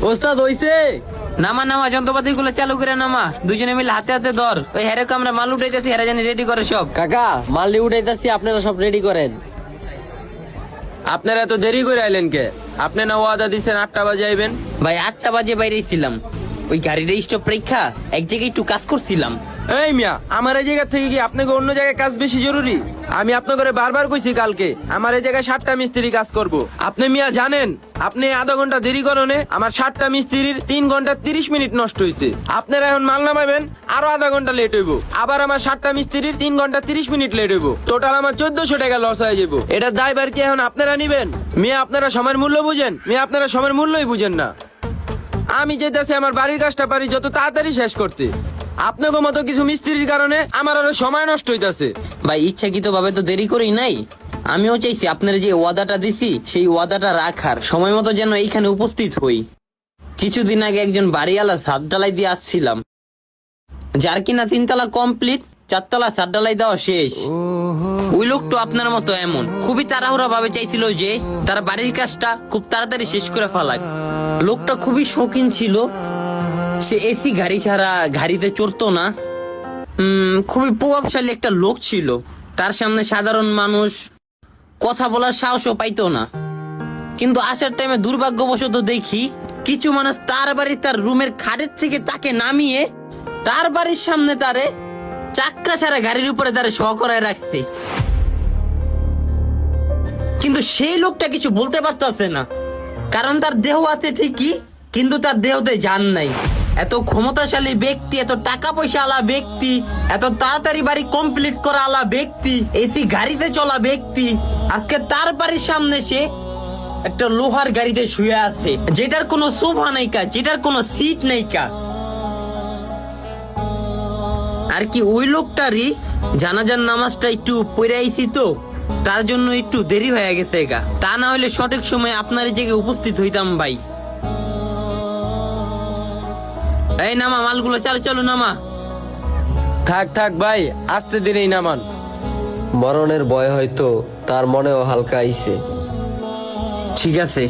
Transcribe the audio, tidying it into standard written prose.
ওস্তাদ হইছে? নামা নামা যন্ত্রপাতি গুলো চালু করে নামা, দুজনে মিলে হাতে হাতে ধর। ওই হেরে আমরা মাল উঠাইতেছি, হেরা জানি রেডি করে সব। কাকা মাল্লি উঠাইতেছি, আপনারা সব রেডি করেন। আপনারা এত দেরি করে আইলেন কে? আপনি না ওয়াদা দিচ্ছেন 8টা বাজে আইবেন। ভাই 8টা বাজে বাইরে ছিলাম, ওই গাড়িটা স্টপ পরীক্ষা এক জায়গায় একটু কাজ করছিলাম। এই মিয়া, আমার এই জায়গা থেকে কি আপনাকে অন্য জায়গায় কাজ বেশি জরুরি? আমি আপনাকে বারবার কইছি কালকে আমার এই জায়গায় 7টা মিস্ত্রি কাজ করব। আপনি মিয়া জানেন আপনি আধা ঘন্টা দেরি করনে আমার 7টা মিস্ত্রির 3 ঘন্টা 30 মিনিট নষ্ট হয়েছে। আপনারা এখন মাল নামাবেন, আরো আধা ঘন্টা লেট হইব। আবার আমার 7টা মিস্ত্রির 3 ঘন্টা 30 মিনিট লেট হইব। টোটাল আমার 1400 টাকা লস হয়ে যাবো। এটা দায়ভার কি এখন আপনারা নিবেন? মিয়া আপনারা সময়ের মূল্য বুঝেন? মিয়া আপনারা সময়ের মূল্যই বুঝেন না। আমি যেতেছি আমার বাড়ির কাজটা পারি যত তাড়াতাড়ি শেষ করতে। আপনাকে মতো কিছু মিস্ত্রির কারণে আমার আরো সময় নষ্ট হইতাছে। ভাই ইচ্ছাকৃত ভাবে তো দেরি করি নাই, আমিও চাইছি আপনার যে ওয়াদাটা দিছি সেই ওয়াদাটা রাখার, সময় মতো যেন এইখানে উপস্থিত হই। কিছুদিন আগে একজন বাড়িওয়ালা ছাদ ঢালাই দিয়ে আসছিলাম, যার কিনা 3 তলা কমপ্লিট, 4 তলা ছাদ ঢালাই দেওয়া শেষ। ওই লোকটা আপনার মতো এমন খুবই তাড়াহুড়া ভাবে চাইছিল যে তার বাড়ির কাজটা খুব তাড়াতাড়ি শেষ করে ফেলাক। লোকটা খুবই শৌখিন ছিল, সে এসি গাড়ি ছাড়া গাড়িতে চড়তো না। খুবই প্রভাবশালী একটা লোক ছিল, তার সামনে সাধারণ মানুষ কথা বলার সাহসও পাইতো না। কিন্তু আসার টাইমে দুর্ভাগ্যবশত দেখি কিছু মানুষ তার বাড়ি তার রুমের খাটের থেকে তাকে নামিয়ে তার বাড়ির সামনে তারে চাক্কা ছাড়া গাড়ির উপরে তারে শো করায় রাখছে। কিন্তু সেই লোকটা কিছু বলতে পারতেছে না, কারণ তার দেহ আছে ঠিকই কিন্তু তার দেহতে জান নাই। এত ক্ষমতাশালী ব্যক্তি, এত টাকা পয়সা আলা ব্যক্তি, এত তাড়াতাড়ি বাড়ি কমপ্লিট করা আলা ব্যক্তি, এসি গাড়িতে চলা ব্যক্তি, আজকে তার বাড়ির সামনে সে একটা লোহার গাড়িতে শুয়ে আছে, যেটার কোনো সোফা নাই কা, যেটার কোনো সিট নাই কা। আর কি ওই লোকটারই জানাজার নামাজটা একটু পড়ে আইছি তো, তার জন্য একটু দেরি হয়ে গেছে গা, তা না হলে সঠিক সময় আপনার এই জায়গায় উপস্থিত হইতাম ভাই। এই নামা মালগুলো, চালু চালু নামা। থাক থাক ভাই, আস্তে দিনেই নামান। মরণের ভয় হয়তো তার মনেও হালকা আইছে। ঠিক আছে।